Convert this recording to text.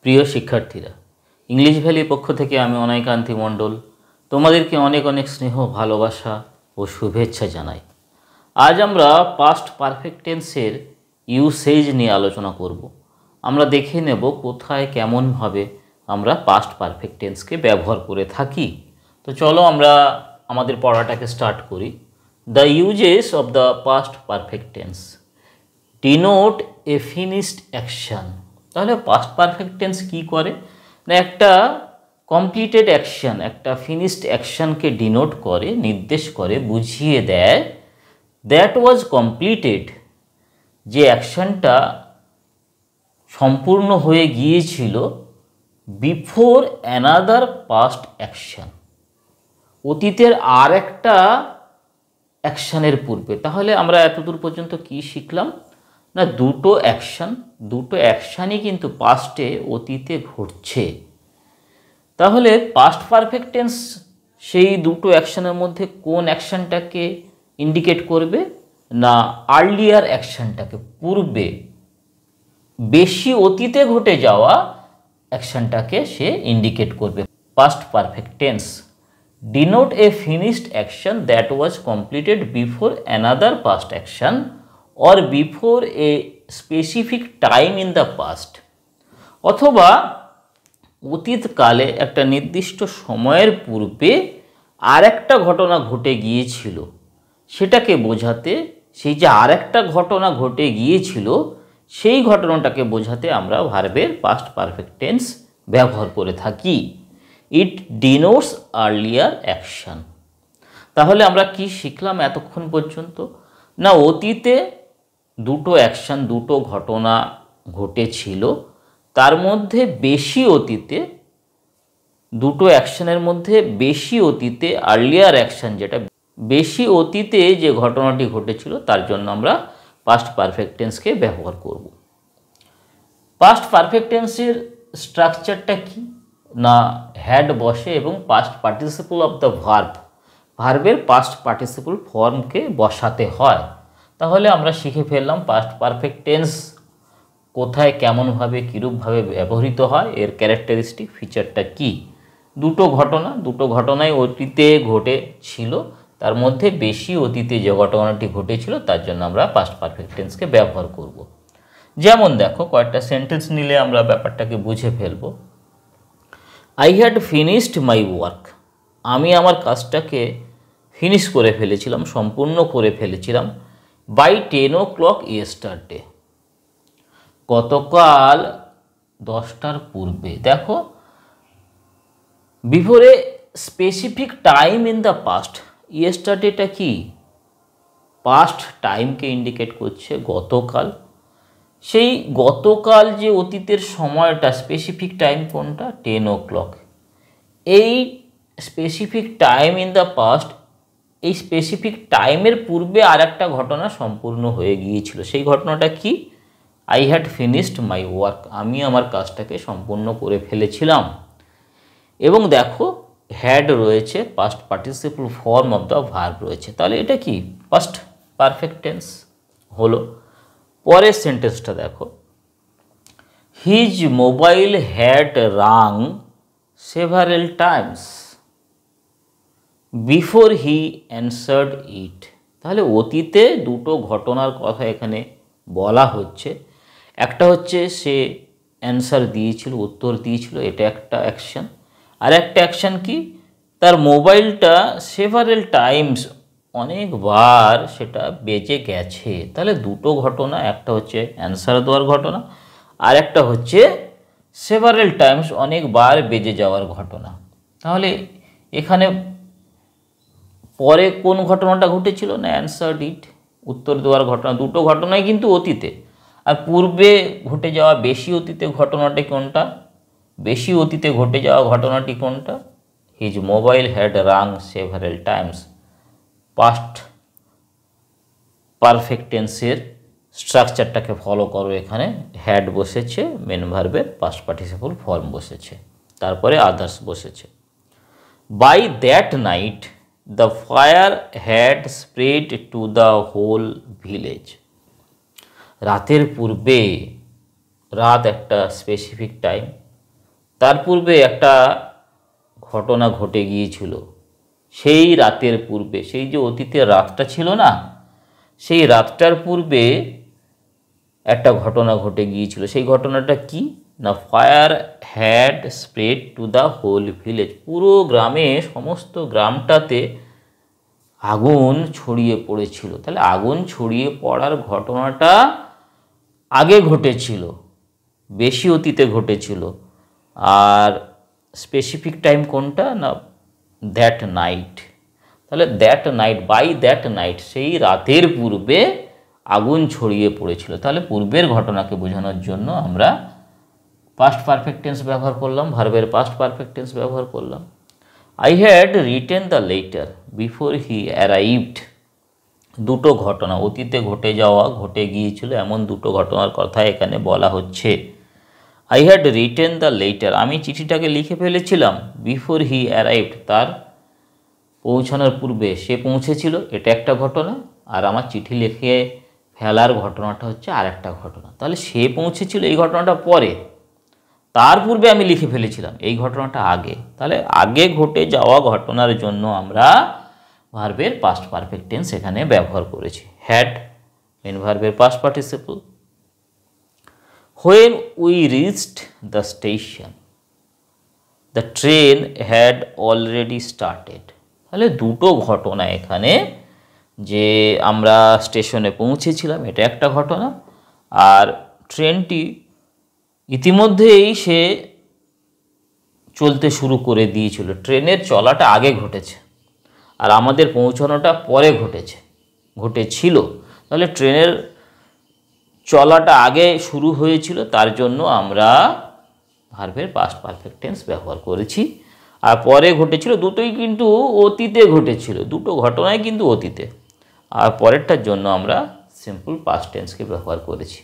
প্রিয় শিক্ষার্থীরা, ইংলিশ ভ্যালির পক্ষ থেকে আমি অনাইকান্তি মণ্ডল তোমাদেরকে অনেক অনেক স্নেহ, ভালোবাসা ও শুভেচ্ছা জানাই। আজ আমরা পাস্ট পারফেক্ট টেন্সের ইউসেজ নিয়ে আলোচনা করব। আমরা দেখে নেব কোথায় কেমনভাবে আমরা পাস্ট পারফেক্ট টেন্সকে ব্যবহার করে থাকি। তো চলো আমরা আমাদের পড়াটাকে স্টার্ট করি। The uses of the past perfect tense denote A finished action. তাহলে পাস্ট পারফেক্ট টেন্স কী করে না, একটা কমপ্লিটেড অ্যাকশান, একটা ফিনিশড অ্যাকশানকে ডিনোট করে, নির্দেশ করে, বুঝিয়ে দেয়। দ্যাট ওয়াজ কমপ্লিটেড, যে অ্যাকশানটা সম্পূর্ণ হয়ে গিয়েছিল, বিফোর অ্যানাদার পাস্ট অ্যাকশান, অতীতের আর একটা অ্যাকশানের পূর্বে। তাহলে আমরা এতদূর পর্যন্ত কি শিখলাম না, দুটো অ্যাকশানই কিন্তু পাস্টে, অতীতে ঘটছে। তাহলে পাস্ট পারফেক্ট টেন্স সেই দুটো অ্যাকশানের মধ্যে কোন অ্যাকশানটাকে ইন্ডিকেট করবে না, আর্লিয়ার অ্যাকশানটাকে, পূর্বে বেশি অতীতে ঘটে যাওয়া অ্যাকশানটাকে সে ইন্ডিকেট করবে। Past perfect tense denote A finished action that was completed before another past action or before a specific time in the past, অথবা অতীতকালে একটা নির্দিষ্ট সময়ের পূর্বে আর একটা ঘটনা ঘটে গিয়েছিল, সেটাকে বোঝাতে, সেই যে আর একটা ঘটনা ঘটে গিয়েছিল সেই ঘটনাটাকে বোঝাতে আমরা ভার্বের পাস্ট পারফেক্ট টেন্স ব্যবহার করে থাকি। ইট ডিনোটস আর্লিয়ার অ্যাকশন। তাহলে আমরা কি শিখলাম এতক্ষণ পর্যন্ত না, অতীতে দুটো অ্যাকশান, দুটো ঘটনা ঘটেছিল, তার মধ্যে বেশি অতীতে, দুটো অ্যাকশানের মধ্যে বেশি অতীতে আর্লিয়ার অ্যাকশান, যেটা বেশি অতীতে যে ঘটনাটি ঘটেছিল, তার জন্য আমরা পাস্ট পারফেক্ট টেন্সকে ব্যবহার করব। পাস্ট পারফেক্ট টেন্সের স্ট্রাকচারটা কি না, হ্যাড বসে এবং পাস্ট পার্টিসিপল অফ দ্য ভার্বের পাস্ট পার্টিসিপল ফর্মকে বসাতে হয়। তাহলে আমরা শিখে ফেললাম পাস্ট পারফেক্ট টেন্স কোথায়, কেমনভাবে, কীরূপভাবে ব্যবহৃত হয়, এর ক্যারেক্টারিস্টিক ফিচারটা কি। দুটো ঘটনাই অতীতে ঘটেছিল, তার মধ্যে বেশি অতীতে যে ঘটনাটি ঘটেছিল, তার জন্য আমরা পাস্ট পারফেক্ট টেন্সকে ব্যবহার করব। যেমন দেখো, কয়েকটা সেন্টেন্স নিলে আমরা ব্যাপারটাকে বুঝে ফেলব। I had finished my work, আমি আমার কাজটাকে ফিনিশ করে ফেলেছিলাম, সম্পূর্ণ করে ফেলেছিলাম। বাই 10 o'clock ইয়েস্টারডে, গতকাল 10টার পূর্বে। দেখো, before a specific time in the past, ইয়েস্টারডেটা কি, পাস্ট টাইমকে ইন্ডিকেট করছে, গতকাল। সেই গতকাল যে অতীতের সময়টা, স্পেসিফিক টাইম কোনটা, 10 o'clock। এই specific time in the past, এই স্পেসিফিক টাইমের পূর্বে আর একটা ঘটনা সম্পূর্ণ হয়ে গিয়েছিল। সেই ঘটনাটা কি, I had finished my work, আমি আমার কাজটাকে সম্পূর্ণ করে ফেলেছিলাম। এবং দেখো, হ্যাড রয়েছে, past participle form of the verb রয়েছে। তাহলে এটা কি পাস্ট পারফেক্ট টেন্স হলো। পরের সেন্টেন্সটা দেখো, his mobile had Rang several times before he answered it. তাহলে অতীতে দুটো ঘটনার কথা এখানে বলা হচ্ছে। একটা হচ্ছে সে অ্যান্সার দিয়েছিল, উত্তর দিয়েছিল, এটা একটা অ্যাকশান। আর একটা অ্যাকশান কি, তার মোবাইলটা সেভারেল টাইমস, অনেকবার সেটা বেজে গেছে। তাহলে দুটো ঘটনা, একটা হচ্ছে অ্যান্সার দেওয়ার ঘটনা, আর একটা হচ্ছে সেভারেল টাইমস, অনেকবার বেজে যাওয়ার ঘটনা। তাহলে এখানে পরে কোন ঘটনাটা ঘটেছিল না, অ্যান্সার্ড ইট, উত্তর দেওয়ার ঘটনা। দুটো ঘটনাই কিন্তু অতীতে। আর পূর্বে ঘটে যাওয়া বেশি অতীতে ঘটনাটি কোনটা, বেশি অতীতে ঘটে যাওয়া ঘটনাটি কোনটা, his mobile had Rang several times. Past perfect টেন্সের স্ট্রাকচারটাকে ফলো করো। এখানে হ্যাড বসেছে, মেন ভার্বের পাস্ট পার্টিসিপল ফর্ম বসেছে, তারপরে আদার্স বসেছে। By that night the fire had spread to the whole village. রাতের পূর্বে, রাত একটা স্পেসিফিক টাইম, তার পূর্বে একটা ঘটনা ঘটে গিয়েছিল। সেই রাতের পূর্বে, সেই যে অতীতের রাতটা ছিল না, সেই রাতটার পূর্বে একটা ঘটনা ঘটে গিয়েছিল। সেই ঘটনাটা কি না, fire had spread to the whole village. পুরো গ্রামে, সমস্ত গ্রামটাতে আগুন ছড়িয়ে পড়েছিল। তাহলে আগুন ছড়িয়ে পড়ার ঘটনাটা আগে ঘটেছিল, বেশি অতীতে ঘটেছিল। আর স্পেসিফিক টাইম কোনটা না, দ্যাট নাইট। তাহলে that night, by that night, সেই রাতের পূর্বে আগুন ছড়িয়ে পড়েছিল। তাহলে পূর্বের ঘটনাকে বোঝানোর জন্য আমরা পাস্ট পারফেক্ট টেন্স ব্যবহার করলাম, ভার্বের পাস্ট পারফেক্ট টেন্স ব্যবহার করলাম। I had written the letter before he arrived. দুটো ঘটনা অতীতে ঘটে গিয়েছিল এমন দুটো ঘটনার কথা এখানে বলা হচ্ছে। I had written the letter, আমি চিঠিটাকে লিখে ফেলেছিলাম। বিফোর হি অ্যারাইভড, তার পৌঁছানোর পূর্বে সে পৌঁছেছিল, এটা একটা ঘটনা। আর আমার চিঠি লিখে ফেলার ঘটনাটা হচ্ছে আর একটা ঘটনা। তাহলে সে পৌঁছেছিল, এই ঘটনাটা পরে, তার পূর্বে আমি লিখে ফেলেছিলাম, এই ঘটনাটা আগে। তাহলে আগে ঘটে যাওয়া ঘটনার জন্য আমরা ভার্বের পাস্ট পারফেক্ট টেন্স এখানে ব্যবহার করেছি। হ্যাড মেন ভার্বের past participle. When we reached the station, the train had already started. তাহলে দুটো ঘটনা এখানে, যে আমরা স্টেশনে পৌঁছেছিলাম এটা একটা ঘটনা, আর ট্রেনটি ইতিমধ্যেই সে চলতে শুরু করে দিয়েছিল। ট্রেনের চলাটা আগে ঘটেছে আর আমাদের পৌঁছানোটা পরে ঘটেছিল। তাহলে ট্রেনের চলাটা আগে শুরু হয়েছিল, তার জন্য আমরা ভার্বের পাস্ট পারফেক্ট টেন্স ব্যবহার করেছি। আর পরে ঘটেছিল, দুটোই কিন্তু অতীতে ঘটেছিল, দুটো ঘটনাই কিন্তু অতীতে। আর পরেরটার জন্য আমরা সিম্পল পাস্ট টেন্সকে ব্যবহার করেছি।